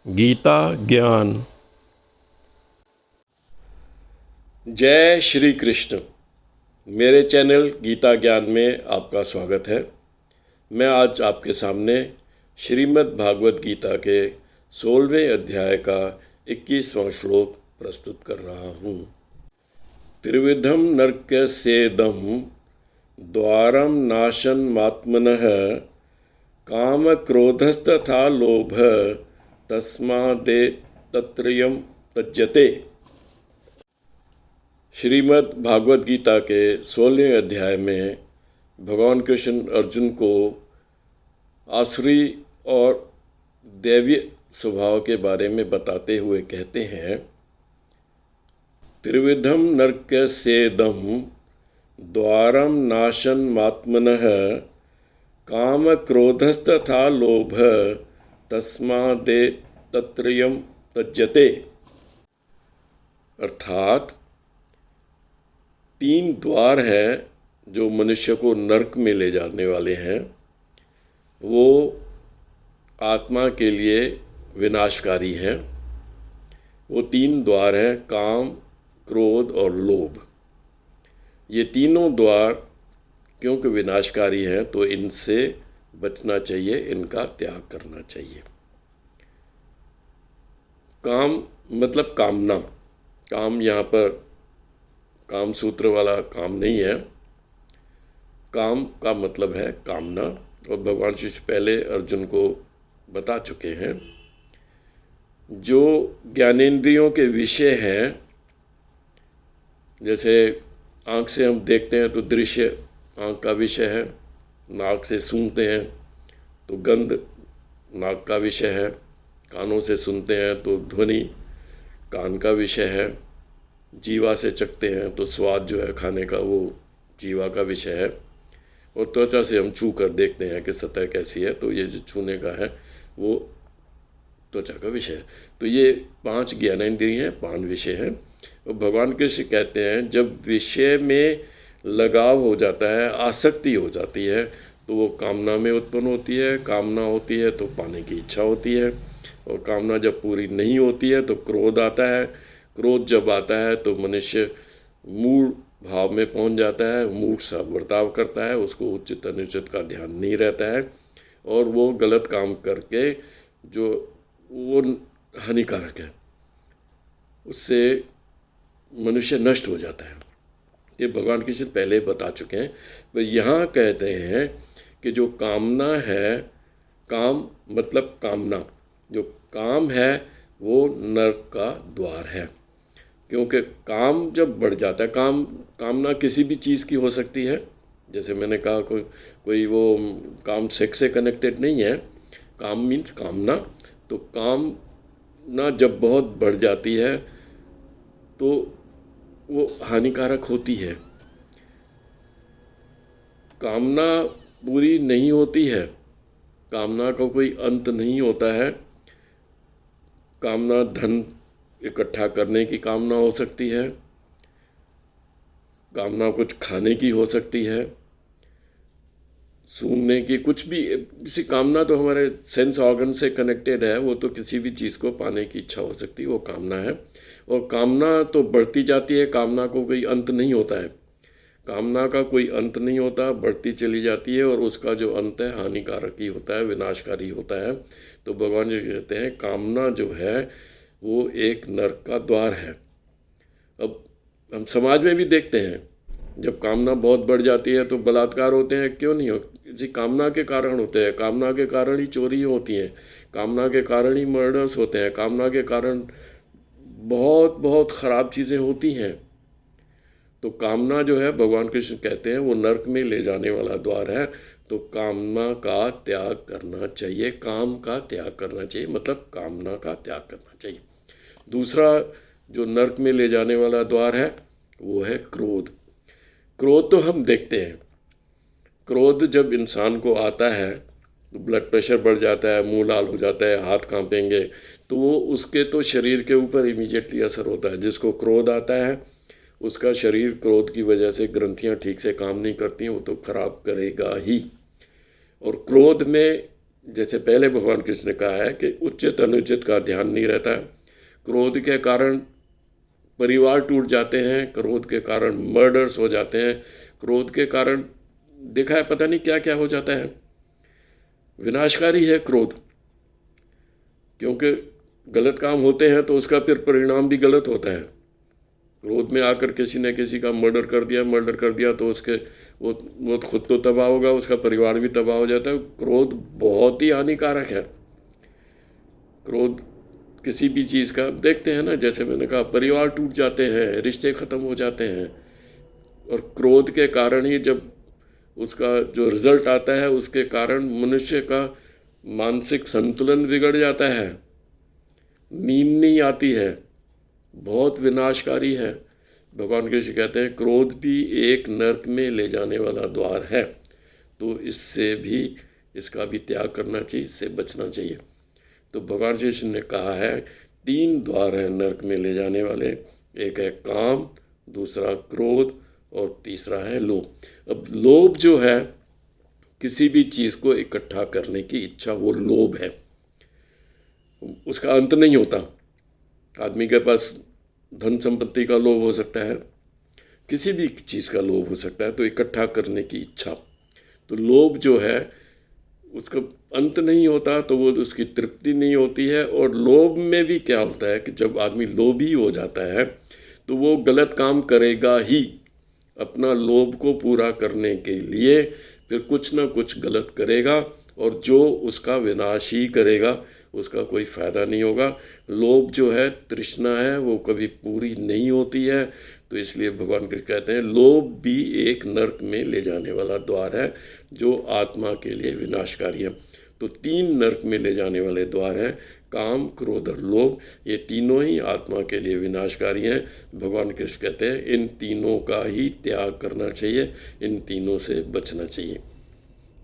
गीता ज्ञान। जय श्री कृष्ण। मेरे चैनल गीता ज्ञान में आपका स्वागत है। मैं आज आपके सामने श्रीमद् भागवत गीता के 16वें अध्याय का 21वां श्लोक प्रस्तुत कर रहा हूँ। त्रिविधम नरकस्येदं द्वारं नाशनमात्मनः काम क्रोधस्तथा लोभ तस्मादेतत्त्रयं त्यज्यते। श्रीमद् भागवत गीता के 16वें अध्याय में भगवान कृष्ण अर्जुन को आसुरी और दैवीय स्वभाव के बारे में बताते हुए कहते हैं, त्रिविधम नरकस्येदं द्वारं नाशनमात्मनः काम क्रोधस्तथा लोभ तस्मादेतत्त्रयं त्यज्यते। अर्थात 3 द्वार हैं जो मनुष्य को नरक में ले जाने वाले हैं। वो आत्मा के लिए विनाशकारी हैं। वो 3 द्वार हैं, काम, क्रोध और लोभ। ये तीनों द्वार क्योंकि विनाशकारी हैं तो इनसे बचना चाहिए, इनका त्याग करना चाहिए। काम मतलब कामना। काम यहाँ पर काम सूत्र वाला काम नहीं है। काम का मतलब है कामना, और भगवान श्री पहले अर्जुन को बता चुके हैं। जो ज्ञानेंद्रियों के विषय हैं, जैसे आँख से हम देखते हैं तो दृश्य आँख का विषय है, नाक से सूंघते हैं तो गंध नाक का विषय है, कानों से सुनते हैं तो ध्वनि कान का विषय है, जीवा से चखते हैं तो स्वाद जो है खाने का वो जीवा का विषय है, और त्वचा से हम छू कर देखते हैं कि सतह कैसी है तो ये जो छूने का है वो त्वचा का विषय है। तो ये 5 ज्ञानेंद्रिय हैं, 5 विषय हैं। और भगवान कृष्ण कहते हैं जब विषय में लगाव हो जाता है, आसक्ति हो जाती है, तो वो कामना में उत्पन्न होती है। कामना होती है तो पाने की इच्छा होती है, और कामना जब पूरी नहीं होती है तो क्रोध आता है। क्रोध जब आता है तो मनुष्य मूढ़ भाव में पहुंच जाता है, मूढ़ सा बर्ताव करता है, उसको उचित अनुचित का ध्यान नहीं रहता है, और वो गलत काम करके जो वो हानिकारक है उससे मनुष्य नष्ट हो जाता है। ये भगवान कृष्ण पहले बता चुके हैं। पर यहाँ कहते हैं कि जो कामना है, काम मतलब कामना, जो काम है वो नरक का द्वार है। क्योंकि काम जब बढ़ जाता है, कामना किसी भी चीज़ की हो सकती है। जैसे मैंने कहा कोई वो काम सेक्स से कनेक्टेड नहीं है। काम मीन्स कामना। तो कामना जब बहुत बढ़ जाती है तो वो हानिकारक होती है। कामना पूरी नहीं होती है, कामना का कोई अंत नहीं होता है। कामना धन इकट्ठा करने की कामना हो सकती है, कामना कुछ खाने की हो सकती है, सूंघने की, कुछ भी। किसी कामना तो हमारे सेंस ऑर्गन से कनेक्टेड है, वो तो किसी भी चीज़ को पाने की इच्छा हो सकती है, वो कामना है। और कामना तो बढ़ती जाती है, कामना को कोई अंत नहीं होता है। कामना का कोई अंत नहीं होता, बढ़ती चली जाती है, और उसका जो अंत है हानिकारक ही होता है, विनाशकारी होता है। तो भगवान जी कहते हैं कामना जो है वो एक नरक का द्वार है। अब हम समाज में भी देखते हैं, जब कामना बहुत बढ़ जाती है तो बलात्कार होते हैं। क्यों नहीं हो? किसी कामना के कारण होते हैं। कामना के कारण ही चोरी होती हैं, कामना के कारण ही मर्डर्स होते हैं, कामना के कारण बहुत बहुत ख़राब चीज़ें होती हैं। तो कामना जो है भगवान कृष्ण कहते हैं वो नरक में ले जाने वाला द्वार है। तो कामना का त्याग करना चाहिए, काम का त्याग करना चाहिए, मतलब कामना का त्याग करना चाहिए। दूसरा जो नरक में ले जाने वाला द्वार है वो है क्रोध। क्रोध तो हम देखते हैं। क्रोध जब इंसान को आता है तो ब्लड प्रेशर बढ़ जाता है, मुंह लाल हो जाता है, हाथ कांपेंगे, तो वो उसके तो शरीर के ऊपर इमीडिएटली असर होता है। जिसको क्रोध आता है उसका शरीर क्रोध की वजह से ग्रंथियां ठीक से काम नहीं करती हैं, वो तो खराब करेगा ही। और क्रोध में जैसे पहले भगवान कृष्ण ने कहा है कि उचित अनुचित का ध्यान नहीं रहता है। क्रोध के कारण परिवार टूट जाते हैं, क्रोध के कारण मर्डर्स हो जाते हैं, क्रोध के कारण देखा है पता नहीं क्या क्या हो जाता है। विनाशकारी है क्रोध, क्योंकि गलत काम होते हैं तो उसका फिर परिणाम भी गलत होता है। क्रोध में आकर किसी ने किसी का मर्डर कर दिया तो उसके वो खुद तो तबाह होगा, उसका परिवार भी तबाह हो जाता है। क्रोध बहुत ही हानिकारक है। क्रोध किसी भी चीज़ का देखते हैं ना, जैसे मैंने कहा परिवार टूट जाते हैं, रिश्ते ख़त्म हो जाते हैं, और क्रोध के कारण ही जब उसका जो रिज़ल्ट आता है उसके कारण मनुष्य का मानसिक संतुलन बिगड़ जाता है, नींद नहीं आती है, बहुत विनाशकारी है। भगवान कृष्ण कहते हैं क्रोध भी एक नरक में ले जाने वाला द्वार है, तो इससे भी इसका भी त्याग करना चाहिए, इससे बचना चाहिए। तो भगवान कृष्ण ने कहा है 3 द्वार हैं नरक में ले जाने वाले, एक है काम, दूसरा क्रोध और तीसरा है लोभ। अब लोभ जो है किसी भी चीज़ को इकट्ठा करने की इच्छा, वो लोभ है, उसका अंत नहीं होता। आदमी के पास धन संपत्ति का लोभ हो सकता है, किसी भी चीज़ का लोभ हो सकता है, तो इकट्ठा करने की इच्छा, तो लोभ जो है उसका अंत नहीं होता, तो वो उसकी तृप्ति नहीं होती है। और लोभ में भी क्या होता है कि जब आदमी लोभी हो जाता है तो वो गलत काम करेगा ही, अपना लोभ को पूरा करने के लिए फिर कुछ ना कुछ गलत करेगा, और जो उसका विनाश ही करेगा, उसका कोई फ़ायदा नहीं होगा। लोभ जो है तृष्णा है, वो कभी पूरी नहीं होती है। तो इसलिए भगवान कृष्ण कहते हैं लोभ भी एक नरक में ले जाने वाला द्वार है, जो आत्मा के लिए विनाशकारी है। तो 3 नरक में ले जाने वाले द्वार हैं, काम, क्रोध और लोभ। ये तीनों ही आत्मा के लिए विनाशकारी हैं। भगवान कृष्ण कहते हैं इन तीनों का ही त्याग करना चाहिए, इन तीनों से बचना चाहिए।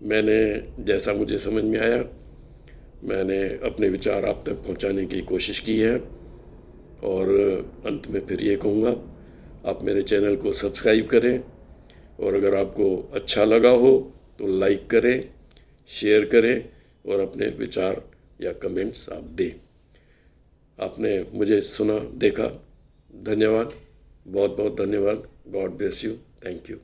मैंने जैसा मुझे समझ में आया, मैंने अपने विचार आप तक पहुंचाने की कोशिश की है। और अंत में फिर ये कहूँगा, आप मेरे चैनल को सब्सक्राइब करें, और अगर आपको अच्छा लगा हो तो लाइक करें, शेयर करें, और अपने विचार या कमेंट्स आप दें। आपने मुझे सुना, देखा, धन्यवाद, बहुत बहुत धन्यवाद। God bless you. Thank you.